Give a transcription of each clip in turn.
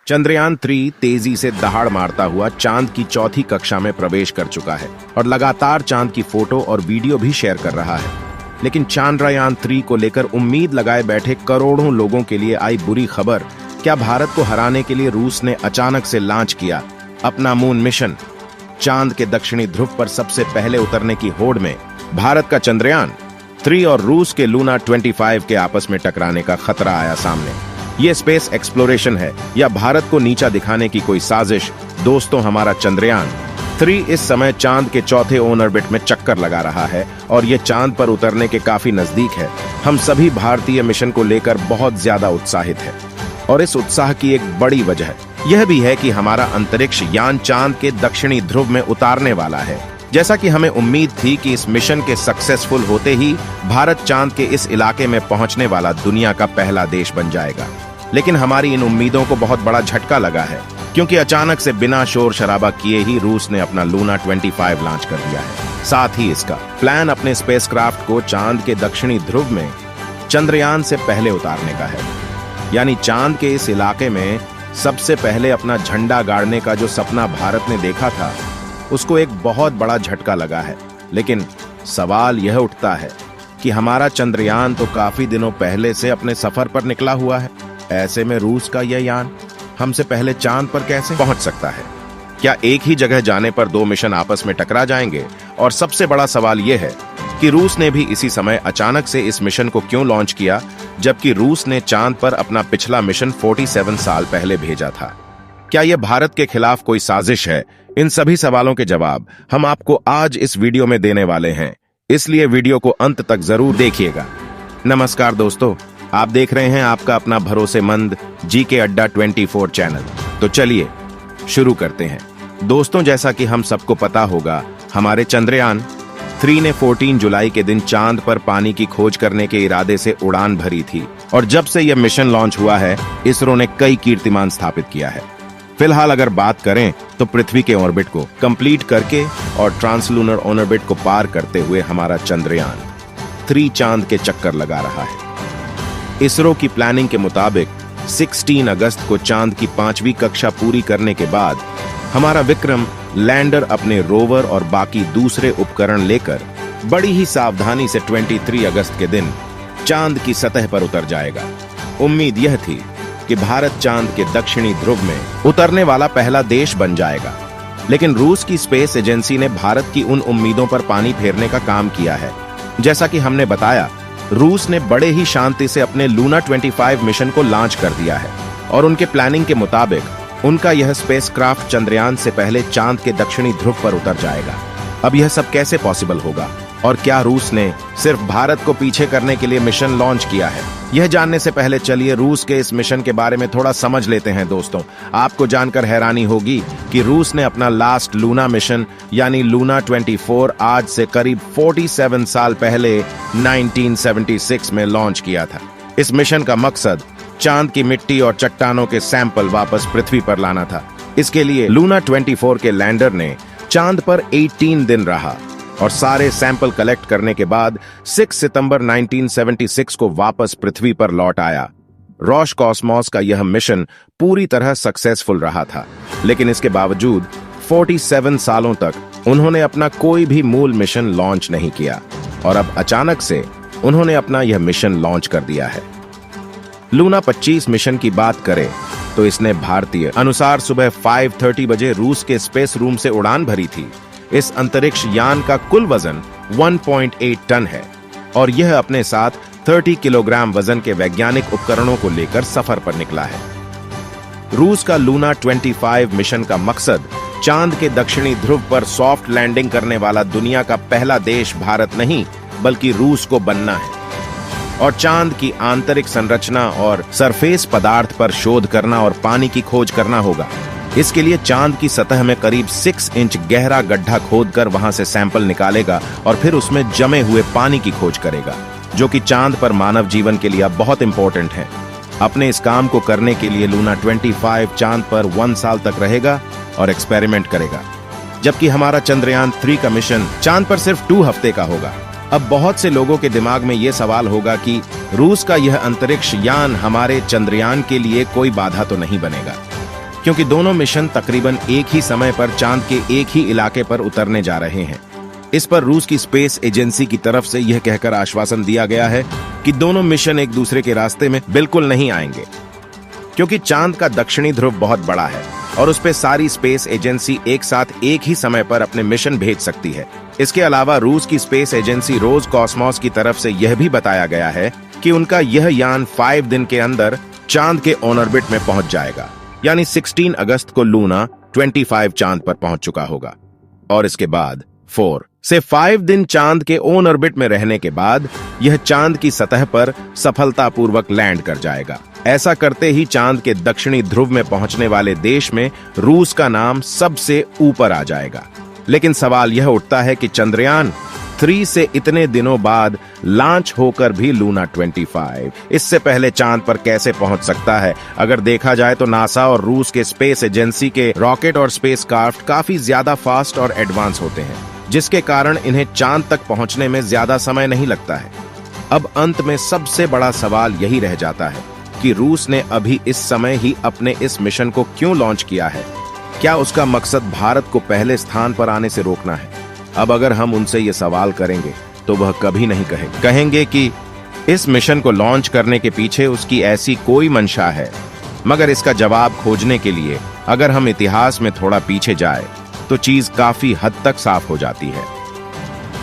चंद्रयान 3 तेजी से दहाड़ मारता हुआ चांद की चौथी कक्षा में प्रवेश कर चुका है और लगातार चांद की फोटो और वीडियो भी शेयर कर रहा है। लेकिन चंद्रयान 3 को लेकर उम्मीद लगाए बैठे करोड़ों लोगों के लिए आई बुरी खबर। क्या भारत को हराने के लिए रूस ने अचानक से लॉन्च किया अपना मून मिशन? चांद के दक्षिणी ध्रुव पर सबसे पहले उतरने की होड़ में भारत का चंद्रयान 3 और रूस के लूना 25 के आपस में टकराने का खतरा आया सामने। ये स्पेस एक्सप्लोरेशन है या भारत को नीचा दिखाने की कोई साजिश? दोस्तों, हमारा चंद्रयान 3 इस समय चांद के चौथे ऑर्बिट में चक्कर लगा रहा है और ये चांद पर उतरने के काफी नजदीक है। हम सभी भारतीय मिशन को लेकर बहुत ज्यादा उत्साहित है और इस उत्साह की एक बड़ी वजह यह भी है कि हमारा अंतरिक्ष यान चांद के दक्षिणी ध्रुव में उतारने वाला है। जैसा कि हमें उम्मीद थी कि इस मिशन के सक्सेसफुल होते ही भारत चांद के इस इलाके में पहुंचने वाला दुनिया का पहला देश बन जाएगा। लेकिन हमारी इन उम्मीदों को बहुत बड़ा झटका लगा है, क्योंकि अचानक से बिना शोर शराबा किए ही रूस ने अपना लूना 25 लॉन्च कर दिया है। साथ ही इसका प्लान अपने स्पेसक्राफ्ट को चांद के दक्षिणी ध्रुव में चंद्रयान से पहले उतारने का है। यानी चांद के इस इलाके में सबसे पहले अपना झंडा गाड़ने का जो सपना भारत ने देखा था, उसको एक बहुत बड़ा झटका लगा है। लेकिन सवाल यह उठता है कि हमारा चंद्रयान तो काफी दिनों पहले से अपने सफर पर निकला हुआ है। ऐसे में रूस का यह यान हमसे पहले चांद पर कैसे पहुंच सकता है? क्या एक ही जगह जाने पर दो मिशन आपस में टकरा जाएंगे? और सबसे बड़ा सवाल यह है कि रूस ने भी इसी समय अचानक से इस मिशन को क्यों लॉन्च किया, जबकि रूस ने चांद पर अपना पिछला मिशन 47 साल पहले भेजा था? क्या यह भारत के खिलाफ कोई साजिश है? इन सभी सवालों के जवाब हम आपको आज इस वीडियो में देने वाले हैं, इसलिए वीडियो को अंत तक जरूर देखिएगा। नमस्कार दोस्तों, आप देख रहे हैं आपका अपना भरोसेमंद जीके अड्डा 24 चैनल। तो चलिए शुरू करते हैं। दोस्तों, जैसा कि हम सबको पता होगा, हमारे चंद्रयान 3 ने 14 जुलाई के दिन चांद पर पानी की खोज करने के इरादे से उड़ान भरी थी और जब से यह मिशन लॉन्च हुआ है, इसरो ने कई कीर्तिमान स्थापित किया है। फिलहाल अगर बात करें तो पृथ्वी के ऑर्बिट को कंप्लीट करके और ट्रांसलूनर ऑर्बिट को पार करते हुए हमारा चंद्रयान 3 चांद के चक्कर लगा रहा है। इसरो की प्लानिंग के मुताबिक 16 अगस्त को चांद की 5वीं कक्षा पूरी करने के बाद हमारा विक्रम लैंडर अपने रोवर और बाकी दूसरे उपकरण लेकर बड़ी ही सावधानी से 23 अगस्त के दिन चांद की सतह पर उतर जाएगा। उम्मीद यह थी कि भारत चांद के दक्षिणी ध्रुव में उतरने वाला पहला देश बन जाएगा। लेकिन रूस की स्पेस एजेंसी ने भारत की उन उम्मीदों पर पानी फेरने का काम किया है। जैसा कि हमने बताया, रूस ने बड़े ही शांति से अपने लूना 25 मिशन को लॉन्च कर दिया है और उनके प्लानिंग के मुताबिक उनका यह स्पेसक्राफ्ट चंद्रयान से पहले चांद के दक्षिणी ध्रुव पर उतर जाएगा। अब यह सब कैसे पॉसिबल होगा और क्या रूस ने सिर्फ भारत को पीछे करने के लिए मिशन लॉन्च किया है? यह जानने से पहले चलिए रूस के इस मिशन के बारे में थोड़ा समझ लेते हैं। दोस्तों, आपको जानकर हैरानी होगी कि रूस ने अपना लास्ट लूना मिशन यानी लूना 24 आज से करीब 47 साल पहले 1976 में लॉन्च किया था। इस मिशन का मकसद चांद की मिट्टी और चट्टानों के सैंपल वापस पृथ्वी पर लाना था। इसके लिए लूना 24 के लैंडर ने चांद पर 18 दिन रहा और सारे सैंपल कलेक्ट करने के बाद 6 सितंबर 1976 को वापस पृथ्वी पर लौट आया। रोसकॉसमॉस का यह मिशन पूरी तरह सक्सेसफुल रहा था, लेकिन इसके बावजूद 47 सालों तक उन्होंने अपना कोई भी मूल मिशन लॉन्च नहीं किया और अब अचानक से उन्होंने अपना यह मिशन लॉन्च कर दिया है। लूना 25 मिशन की बात करें तो इसने भारतीय अनुसार सुबह 5:30 बजे रूस के स्पेस रूम से उड़ान भरी थी। इस अंतरिक्ष यान का कुल वजन 1.8 टन है और यह अपने साथ 30 किलोग्राम वजन के वैज्ञानिक उपकरणों को लेकर सफर पर निकला है। रूस का लूना 25 मिशन का मकसद चांद के दक्षिणी ध्रुव पर सॉफ्ट लैंडिंग करने वाला दुनिया का पहला देश भारत नहीं बल्कि रूस को बनना है और चांद की आंतरिक संरचना और सरफेस पदार्थ पर शोध करना और पानी की खोज करना होगा। इसके लिए चांद की सतह में करीब 6 इंच गहरा गड्ढा खोदकर वहां से सैंपल निकालेगा और फिर उसमें जमे हुए पानी की खोज करेगा, जो कि चांद पर मानव जीवन के लिए अब बहुत इंपॉर्टेंट है। अपने इस काम को करने के लिए लूना 25 चांद पर 1 साल तक रहेगा और एक्सपेरिमेंट करेगा, जबकि हमारा चंद्रयान 3 का मिशन चांद पर सिर्फ 2 हफ्ते का होगा। अब बहुत से लोगों के दिमाग में यह सवाल होगा कि रूस का यह अंतरिक्ष यान हमारे चंद्रयान के लिए कोई बाधा तो नहीं बनेगा? क्योंकि दोनों मिशन तकरीबन एक ही समय पर चांद के एक ही इलाके पर उतरने जा रहे हैं। इस पर रूस की स्पेस एजेंसी की तरफ से यह कहकर आश्वासन दिया गया है कि दोनों मिशन एक दूसरे के रास्ते में बिल्कुल नहीं आएंगे, क्योंकि चांद का दक्षिणी ध्रुव बहुत बड़ा है और उस पर सारी स्पेस एजेंसी एक साथ एक ही समय पर अपने मिशन भेज सकती है। इसके अलावा रूस की स्पेस एजेंसी रोज कॉस्मोस की तरफ से यह भी बताया गया है कि उनका यह यान 5 दिन के अंदर चांद के ऑन ऑर्बिट में पहुंच जाएगा, यानी 16 अगस्त को लूना 25 चांद पर पहुंच चुका होगा। और इसके बाद 4 से 5 दिन चांद के ऑन ऑर्बिट में रहने के बाद यह चांद की सतह पर सफलतापूर्वक लैंड कर जाएगा। ऐसा करते ही चांद के दक्षिणी ध्रुव में पहुंचने वाले देश में रूस का नाम सबसे ऊपर आ जाएगा। लेकिन सवाल यह उठता है कि चंद्रयान 3 से इतने दिनों बाद लॉन्च होकर भी लूना 25 इससे पहले चांद पर कैसे पहुंच सकता है? अगर देखा जाए तो नासा और रूस के स्पेस एजेंसी के रॉकेट और स्पेसक्राफ्ट काफी ज्यादा फास्ट और एडवांस होते हैं, जिसके कारण इन्हें चांद तक पहुंचने में ज्यादा समय नहीं लगता है। अब अंत में सबसे बड़ा सवाल यही रह जाता है कि रूस ने अभी इस समय ही अपने इस मिशन को क्यों लॉन्च किया है? क्या उसका मकसद भारत को पहले स्थान पर आने से रोकना है? अब अगर हम उनसे ये सवाल करेंगे तो वह कभी नहीं कहेंगे कि इस मिशन को लॉन्च करने के पीछे उसकी ऐसी कोई मंशा है। मगर इसका जवाब खोजने के लिए अगर हम इतिहास में थोड़ा पीछे जाए तो चीज काफी हद तक साफ हो जाती है।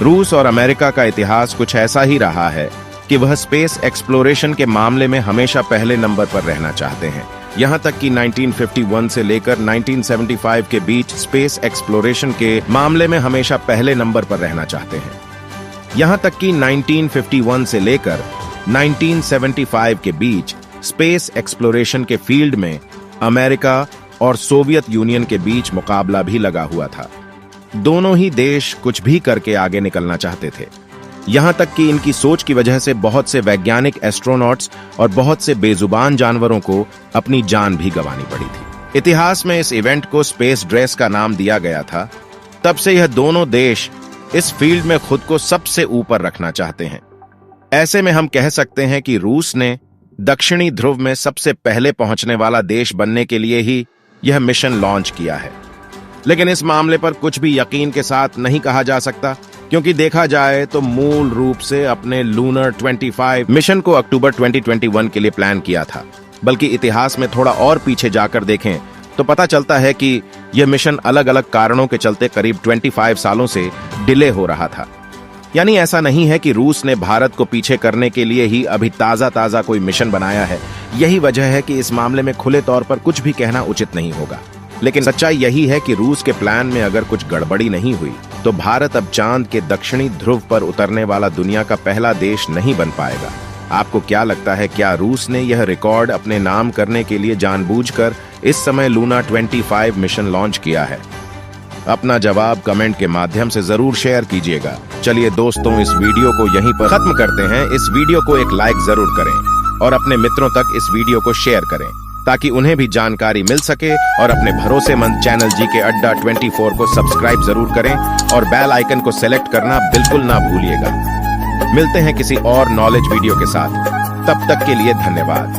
रूस और अमेरिका का इतिहास कुछ ऐसा ही रहा है कि वह स्पेस एक्सप्लोरेशन के मामले में हमेशा पहले नंबर पर रहना चाहते हैं। यहां तक कि 1951 से लेकर 1975 के बीच स्पेस एक्सप्लोरेशन के मामले में हमेशा पहले नंबर पर रहना चाहते हैं। यहां तक कि 1951 से लेकर 1975 के बीच स्पेस एक्सप्लोरेशन के फील्ड में अमेरिका और सोवियत यूनियन के बीच मुकाबला भी लगा हुआ था। दोनों ही देश कुछ भी करके आगे निकलना चाहते थे। यहां तक कि इनकी सोच की वजह से बहुत से वैज्ञानिक एस्ट्रोनॉट्स और बहुत से बेजुबान जानवरों को अपनी जान भी गंवानी पड़ी थी। इतिहास में इस इवेंट को स्पेस ड्रेस का नाम दिया गया था। तब से यह दोनों देश इस फील्ड में खुद को सबसे ऊपर रखना चाहते हैं। ऐसे में हम कह सकते हैं कि रूस ने दक्षिणी ध्रुव में सबसे पहले पहुंचने वाला देश बनने के लिए ही यह मिशन लॉन्च किया है। लेकिन इस मामले पर कुछ भी यकीन के साथ नहीं कहा जा सकता, क्योंकि देखा जाए तो मूल रूप से अपने लूनर 25 मिशन को अक्टूबर 2021 के लिए प्लान किया था। बल्कि इतिहास में थोड़ा और पीछे जाकर देखें तो पता चलता है कि यह मिशन अलग अलग कारणों के चलते करीब 25 सालों से डिले हो रहा था। यानी ऐसा नहीं है कि रूस ने भारत को पीछे करने के लिए ही अभी ताजा कोई मिशन बनाया है। यही वजह है कि इस मामले में खुले तौर पर कुछ भी कहना उचित नहीं होगा। लेकिन सच्चाई यही है कि रूस के प्लान में अगर कुछ गड़बड़ी नहीं हुई तो भारत अब चांद के दक्षिणी ध्रुव पर उतरने वाला दुनिया का पहला देश नहीं बन पाएगा। आपको क्या लगता है, क्या रूस ने यह रिकॉर्ड अपने नाम करने के लिए जानबूझकर इस समय लूना 25 मिशन लॉन्च किया है? अपना जवाब कमेंट के माध्यम से जरूर शेयर कीजिएगा। चलिए दोस्तों, इस वीडियो को यहीं पर खत्म करते हैं। इस वीडियो को एक लाइक जरूर करें और अपने मित्रों तक इस वीडियो को शेयर करें ताकि उन्हें भी जानकारी मिल सके। और अपने भरोसेमंद चैनल जीके अड्डा 24 को सब्सक्राइब जरूर करें और बेल आइकन को सेलेक्ट करना बिल्कुल ना भूलिएगा। मिलते हैं किसी और नॉलेज वीडियो के साथ। तब तक के लिए धन्यवाद।